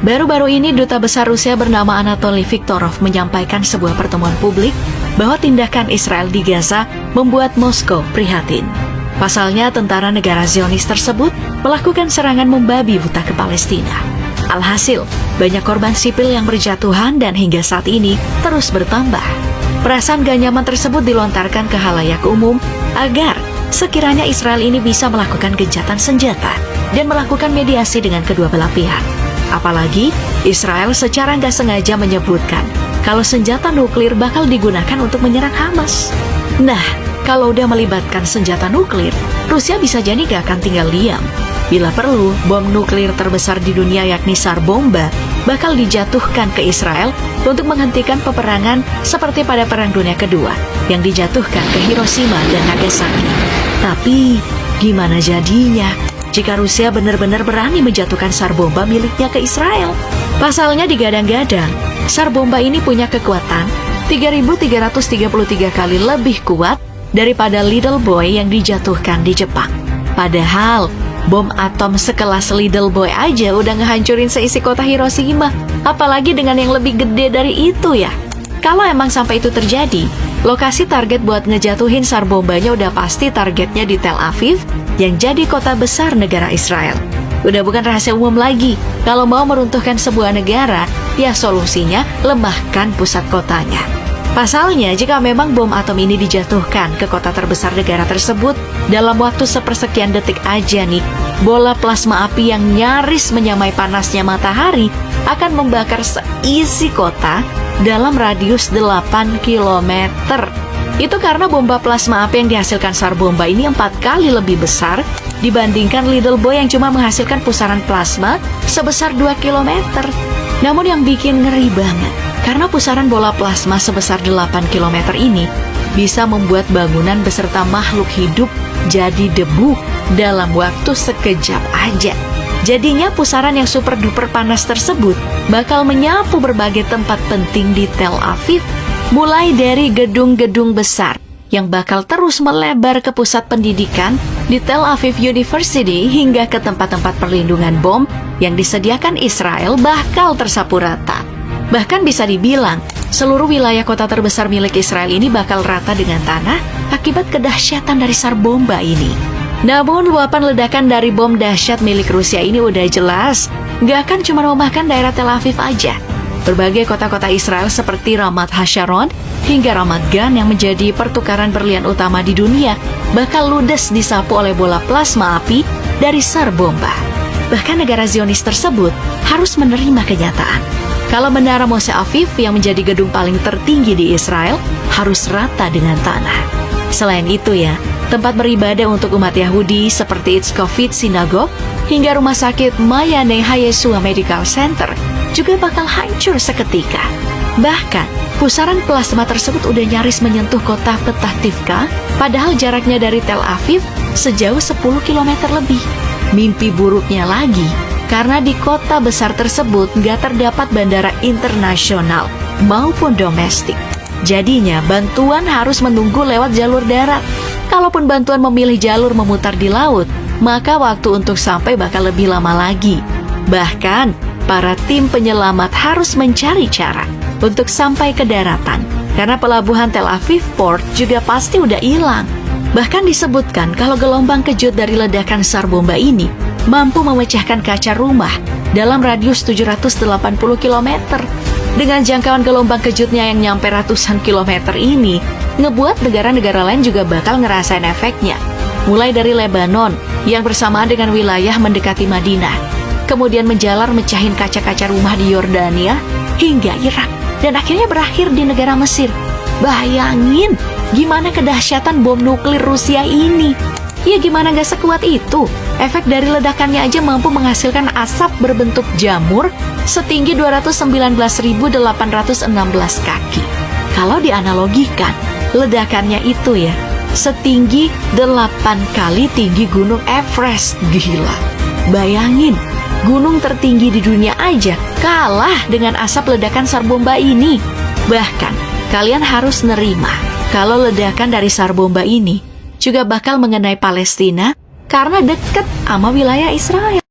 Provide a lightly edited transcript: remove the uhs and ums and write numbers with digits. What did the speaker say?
Baru-baru ini Duta Besar Rusia bernama Anatoly Viktorov menyampaikan sebuah pertemuan publik bahwa tindakan Israel di Gaza membuat Moskow prihatin. Pasalnya, tentara negara Zionis tersebut melakukan serangan membabi buta ke Palestina. Alhasil, banyak korban sipil yang berjatuhan dan hingga saat ini terus bertambah. Perasaan gak nyaman tersebut dilontarkan ke halayak umum agar sekiranya Israel ini bisa melakukan gencatan senjata dan melakukan mediasi dengan kedua belah pihak. Apalagi, Israel secara nggak sengaja menyebutkan kalau senjata nuklir bakal digunakan untuk menyerang Hamas. Nah, kalau udah melibatkan senjata nuklir, Rusia bisa jadi nggak akan tinggal diam. Bila perlu, bom nuklir terbesar di dunia yakni Tsar Bomba bakal dijatuhkan ke Israel untuk menghentikan peperangan seperti pada Perang Dunia Kedua yang dijatuhkan ke Hiroshima dan Nagasaki. Tapi, gimana jadinya jika Rusia benar-benar berani menjatuhkan Tsar Bomba miliknya ke Israel? Pasalnya digadang-gadang, Tsar Bomba ini punya kekuatan 3.333 kali lebih kuat daripada Little Boy yang dijatuhkan di Jepang. Padahal, bom atom sekelas Little Boy aja udah ngehancurin seisi kota Hiroshima, apalagi dengan yang lebih gede dari itu ya. Kalau emang sampai itu terjadi, lokasi target buat ngejatuhin Tsar Bombanya udah pasti targetnya di Tel Aviv, yang jadi kota besar negara Israel. Udah bukan rahasia umum lagi, kalau mau meruntuhkan sebuah negara, ya solusinya lemahkan pusat kotanya. Pasalnya, jika memang bom atom ini dijatuhkan ke kota terbesar negara tersebut, dalam waktu sepersekian detik aja nih, bola plasma api yang nyaris menyamai panasnya matahari akan membakar seisi kota dalam radius 8 km. Itu karena bomba plasma api yang dihasilkan Tsar Bomba ini 4 kali lebih besar dibandingkan Little Boy yang cuma menghasilkan pusaran plasma sebesar 2 km. Namun yang bikin ngeri banget, karena pusaran bola plasma sebesar 8 km ini bisa membuat bangunan beserta makhluk hidup jadi debu dalam waktu sekejap aja. Jadinya pusaran yang super duper panas tersebut bakal menyapu berbagai tempat penting di Tel Aviv, mulai dari gedung-gedung besar yang bakal terus melebar ke pusat pendidikan di Tel Aviv University hingga ke tempat-tempat perlindungan bom yang disediakan Israel bakal tersapu rata. Bahkan bisa dibilang, seluruh wilayah kota terbesar milik Israel ini bakal rata dengan tanah akibat kedahsyatan dari Tsar Bomba ini. Namun, luapan ledakan dari bom dahsyat milik Rusia ini udah jelas nggak akan cuma memakan daerah Tel Aviv aja. Berbagai kota-kota Israel seperti Ramat HaSharon hingga Ramat Gan yang menjadi pertukaran berlian utama di dunia bakal ludes disapu oleh bola plasma api dari Tsar Bomba. Bahkan negara Zionis tersebut harus menerima kenyataan kalau Menara Moshe Aviv yang menjadi gedung paling tertinggi di Israel harus rata dengan tanah. Selain itu ya, tempat beribadah untuk umat Yahudi seperti Itzkofit Synagogue hingga rumah sakit Mayane Hayeshua Medical Center juga bakal hancur seketika. Bahkan, pusaran plasma tersebut udah nyaris menyentuh kota Petah Tikva, padahal jaraknya dari Tel Aviv sejauh 10 km lebih. Mimpi buruknya lagi, karena di kota besar tersebut nggak terdapat bandara internasional maupun domestik. Jadinya, bantuan harus menunggu lewat jalur darat. Kalaupun bantuan memilih jalur memutar di laut, maka waktu untuk sampai bakal lebih lama lagi. Bahkan, para tim penyelamat harus mencari cara untuk sampai ke daratan, karena pelabuhan Tel Aviv Port juga pasti udah hilang. Bahkan disebutkan kalau gelombang kejut dari ledakan Tsar Bomba ini mampu memecahkan kaca rumah dalam radius 780 km. Dengan jangkauan gelombang kejutnya yang nyampe ratusan kilometer ini, ngebuat negara-negara lain juga bakal ngerasain efeknya. Mulai dari Lebanon yang bersamaan dengan wilayah mendekati Madinah, kemudian menjalar mecahin kaca-kaca rumah di Yordania hingga Irak, dan akhirnya berakhir di negara Mesir. Bayangin gimana kedahsyatan bom nuklir Rusia ini. Ya gimana gak sekuat itu? Efek dari ledakannya aja mampu menghasilkan asap berbentuk jamur setinggi 219.816 kaki. Kalau dianalogikan, ledakannya itu ya setinggi 8 kali tinggi gunung Everest. Gila. Bayangin, gunung tertinggi di dunia aja kalah dengan asap ledakan Tsar Bomba ini. Bahkan, kalian harus nerima kalau ledakan dari Tsar Bomba ini juga bakal mengenai Palestina karena dekat sama wilayah Israel.